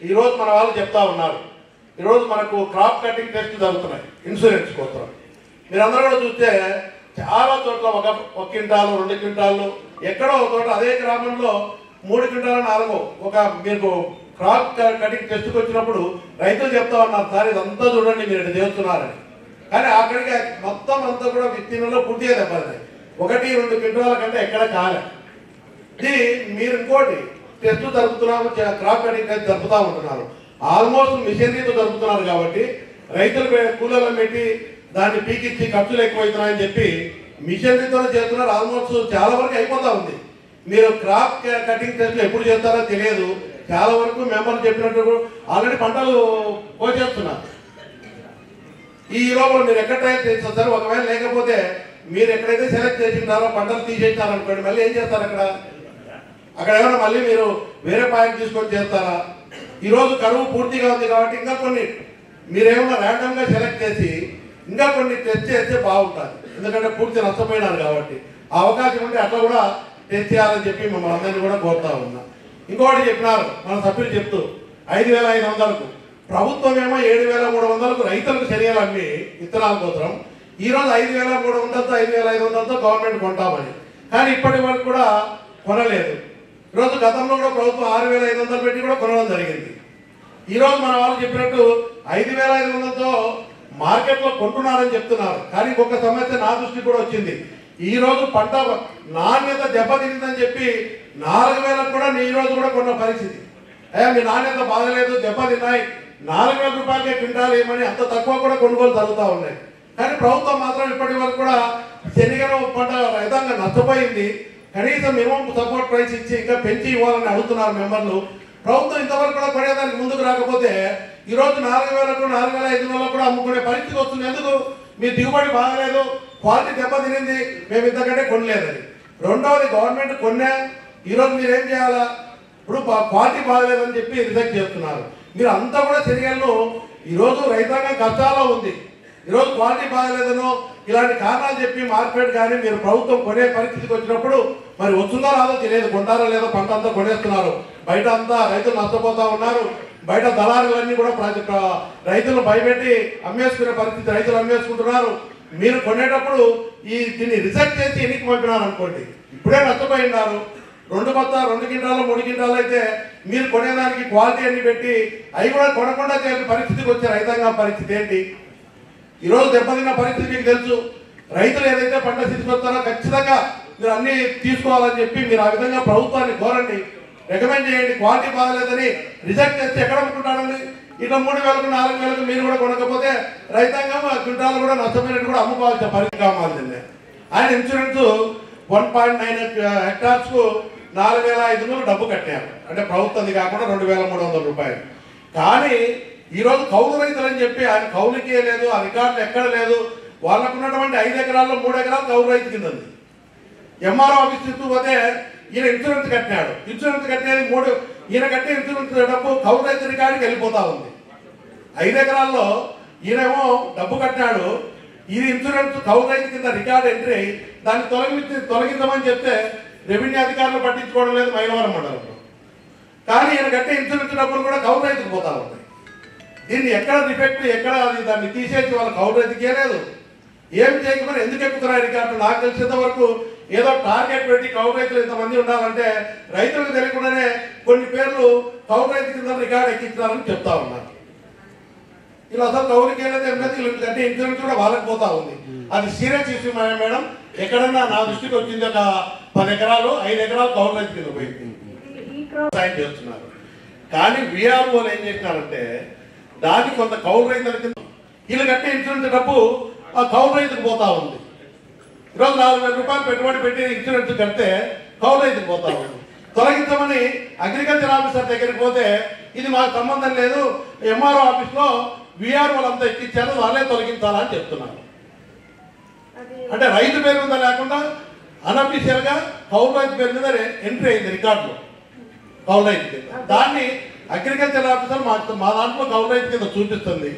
ఈరోజు మన వాళ్ళు చెప్తా ఉన్నారు, ఈరోజు మనకు క్రాప్ కటింగ్ టెస్ట్ జరుగుతున్నాయి ఇన్సూరెన్స్ కోసం. మీరందరూ కూడా చూస్తే చాలా చోట్ల ఒక క్వింటాలు 2 క్వింటాలు, ఎక్కడో ఒక చోట అదే గ్రామంలో 3 క్వింటాలు 4 ఒక మీకు క్రాప్ కటింగ్ టెస్ట్కి వచ్చినప్పుడు రైతులు చెప్తా ఉన్నారు, సార్ ఇదంతా చూడండి మీరు ఇట్లా చేస్తున్నారని. కానీ అక్కడికి మొత్తం అంతా కూడా విత్తీర్ణంలో పూర్తిగా దెబ్బతిన్నాయి. 1-2 క్వింటాల కంటే ఎక్కడ కాలే. ఇది మీరు ఇంకోటి టెస్ట్ జరుపుతున్నాము, క్రాప్ కటింగ్ టెస్ట్ జరుపుతూ ఉంటున్నారు. ఆల్మోస్ట్ మిషనరీతో జరుపుతున్నారు కాబట్టి రైతులు కూలీలను పెట్టి దాన్ని పీకిచ్చి ఖర్చులు ఎక్కువవుతున్నాయని చెప్పి మిషనరీతోనే చేస్తున్నారు. ఆల్మోస్ట్ చాలా వరకు అయిపోతా ఉంది. మీరు క్రాప్ కటింగ్ టెస్ట్లు ఎప్పుడు చేస్తారో తెలియదు. చాలా వరకు మెంబర్లు చెప్పినట్టు ఆల్రెడీ పంటలు కోసేస్తున్నారు. ఈ లోపల మీరు ఎక్కడ ట్రై చేస్తారు, ఒకవేళ లేకపోతే మీరు ఎక్కడైతే సెలెక్ట్ చేసింటారో పంటలు తీసేసినారు అనుకోండి, మళ్ళీ ఏం చేస్తారు అక్కడ ఏమైనా మళ్ళీ మీరు వేరే పాయింట్ తీసుకొని చేస్తారా? ఈరోజు కరువు పూర్తిగా ఉంది కాబట్టి ఇంకా కొన్ని మీరేమన్నా ర్యాండమ్గా సెలెక్ట్ చేసి ఇంకా కొన్ని టెస్ట్ చేస్తే బాగుంటుంది. ఎందుకంటే పూర్తి నష్టపోయినారు కాబట్టి ఆ అవకాశం ఉంటే అట్లా కూడా టెస్ట్ చేయాలని చెప్పి మమ్మల్ని అందరినీ కూడా కోరుతా ఉన్నా. ఇంకొకటి చెప్పినారు మన సభ్యులు చెప్తూ 5,500కు, ప్రభుత్వం ఏమో 7,300కు రైతులకు చర్యలు అమ్మి విత్తనాల కోసం. ఈరోజు 5,300తో 5,500తో గవర్నమెంట్ కొంటామని, కానీ ఇప్పటి వరకు కూడా కొనలేదు. ఈరోజు గతంలో కూడా ప్రభుత్వం 6,500 పెట్టి కూడా కొనడం జరిగింది. ఈరోజు మన వాళ్ళు చెప్పినట్టు 5,500తో మార్కెట్లో కొంటున్నారని చెప్తున్నారు. కానీ ఒక సమస్య నా దృష్టికి కూడా వచ్చింది. ఈరోజు పంట నాణ్యత దెబ్బతిందని చెప్పి 4,000కు కూడా ఈ రోజు కూడా కొన్న పరిస్థితి. అయ్యా మీ నాణ్యత బాగలేదు, దెబ్బతిన్నాయి, 4,000 రూపాయలకే క్వింటాలు ఏమని అంత తక్కువ కూడా కొనుగోలు జరుగుతూ ఉన్నాయి. కానీ ప్రభుత్వం మాత్రం ఇప్పటి వరకు కూడా శనగలు పంట రైతాంగం నష్టపోయింది. కనీసం మినిమం సపోర్ట్ ప్రైస్ ఇచ్చి ఇంకా పెంచి ఇవ్వాలని అడుగుతున్నారు మెంబర్లు. ప్రభుత్వం ఇంతవరకు కూడా కొనేదానికి ముందుకు రాకపోతే ఈరోజు 4,000కు 4,500 కూడా అమ్ముకునే పరిస్థితి వస్తుంది. ఎందుకు? మీ దిగుబడి బాగలేదు, క్వాలిటీ దెబ్బతినింది, మేము ఇంతకంటే కొనలేదని. రెండవది గవర్నమెంట్ కొన్నా, ఈరోజు మీరేం చేయాలా? ఇప్పుడు క్వాలిటీ బాగలేదని చెప్పి రిజెక్ట్ చేస్తున్నారు. మీరు అంతా కూడా చర్యలను ఈరోజు రైతాంగం కష్టాల్లో ఉంది. ఈరోజు క్వాలిటీ బాగలేదనో ఇలాంటి కారణాలు చెప్పి మార్కెట్ కానీ మీరు ప్రభుత్వం కొనే పరిస్థితికి వచ్చినప్పుడు మరి వస్తుందో రాదో తెలియదు. కొంటారో లేదో పంట అంతా కొనేస్తున్నారు. బయట అంతా రైతులు నష్టపోతా ఉన్నారు. బయట దళారులన్నీ కూడా రైతులు భయపెట్టి అమ్మేసుకునే పరిస్థితి, రైతులు అమ్మేసుకుంటున్నారు. మీరు కొనేటప్పుడు దీన్ని రిజెక్ట్ చేసి ఎన్నిక పంపినారు అనుకోండి, ఇప్పుడే నష్టపోయినారు. 2 క్వింటాలు 3 క్వింటాలు అయితే మీరు కొనేదానికి క్వాలిటీ అన్ని పెట్టి అవి కూడా కొనకుండా చేసే పరిస్థితికి వచ్చే రైతాంగం పరిస్థితి ఏంటి? ఈరోజు దెబ్బతిన్న పరిస్థితి మీకు తెలుసు. రైతులు ఏదైతే పంట తీసుకొస్తారో ఖచ్చితంగా మీరు అన్ని తీసుకోవాలని చెప్పి మీరు ఆ విధంగా ప్రభుత్వాన్ని కోరండి, రికమెండ్ చేయండి. క్వాలిటీ బాగలేదని రిజెక్ట్ చేస్తే ఎక్కడ అమ్ముకుంటారండి? ఇట్లా 3,000కు 4,000కు మీరు కూడా కొనకపోతే రైతాంగం ఆ క్వింటాలు కూడా నష్టపోయినట్టు కూడా అమ్ముకోవాల్సిన పరిస్థితి కావాల్సిందే. ఆయన ఇన్సూరెన్స్ 1.9 హెక్టార్స్కు 4,500 డబ్బు కట్టారు. అంటే ప్రభుత్వంది కాకుండా 2,300 రూపాయలు. కానీ ఈరోజు కౌలు రైతులు అని చెప్పి ఆయన కౌలుకే లేదు, ఆ రికార్డులు ఎక్కడ లేదు. వాళ్ళకు ఉన్నటువంటి 5 ఎకరాల్లో 3 ఎకరాలు కౌలు రైతు కింద ఉంది. ఎంఆర్ఓ ఆఫీస్ చుట్టూ పోతే ఈయన ఇన్సూరెన్స్ కట్టినాడు. ఇన్సూరెన్స్ కట్టినది ఈయన కట్టే ఇన్సూరెన్స్ డబ్బు కౌలు రైతు రికార్డుకి వెళ్ళిపోతా ఉంది. 5 ఎకరాల్లో ఈయనేమో డబ్బు కట్టినాడు, ఇది ఇన్సూరెన్స్ కౌలు రైతు కింద రికార్డు ఎంట్రీ అయ్యి దాన్ని తొలగించమని చెప్తే రెవెన్యూ అధికారులు పట్టించుకోవడం లేదు మైలవరం మండలంలో. కానీ ఈయన కట్టే ఇన్సూరెన్స్ డబ్బులు కూడా కౌలు రైతుకు పోతా ఉంటాయి. దీన్ని ఎక్కడ రిఫెక్ట్ ఎక్కడ దాన్ని తీసేసి వాళ్ళ కౌలు రైతుకే లేదు. ఏం చేయకపోతే ఎందుకు ఎక్కుతున్నాయి రికార్డు? నాకు తెలిసినంత వరకు ఏదో టార్గెట్ పెట్టి కౌలు రైతులు ఇంతమంది ఉండాలంటే రైతులకు తెలియకుండానే కొన్ని పేర్లు కౌలు రైతు కింద రికార్డు ఎక్కించాలని చెప్తా ఉన్నారు. ఇలా అసలు కౌలుకి ఏదైతే అంటే ఇన్సూరెన్స్ కూడా వాళ్ళకి పోతా ఉంది. అది సీరియస్ ఇష్యూ మేడం. ఎక్కడన్నా నా దృష్టికి వచ్చింది ఒక 10 ఎకరాలు 5 ఎకరాలు కౌలు రైతు కింద పోయింది సాయం చేస్తున్నారు. కానీ వీఆర్ఓలు ఏం చేసినారంటే దాన్ని కొంత కౌలు రైతుల కింద వీళ్ళు కట్టే ఇన్సూరెన్స్ డబ్బు ఆ కౌలు రైతుకు పోతా ఉంది. ఈరోజు 4,000 రూపాయలు పెట్టుబడి పెట్టి ఇన్సూరెన్స్ కడితే కౌలు రైతుకు పోతా ఉంది. తొలగించమని అగ్రికల్చర్ ఆఫీసర్ దగ్గరికి పోతే ఇది మాకు సంబంధం లేదు, ఎంఆర్ఓ ఆఫీస్లో వీఆర్ఓలు అంతా ఎక్కించారు, వాళ్ళే తొలగించాలని చెప్తున్నారు. అంటే రైతు పేరు మీద లేకుండా అన్అఫీషియల్ గా కౌలు రైతు పేరు మీద ఎంట్రీ అయింది రికార్డులో కౌలు రైతు కింద. దాన్ని అగ్రికల్చర్ ఆఫీసర్ మా దాంట్లో కౌలు రైతు కింద చూపిస్తుంది.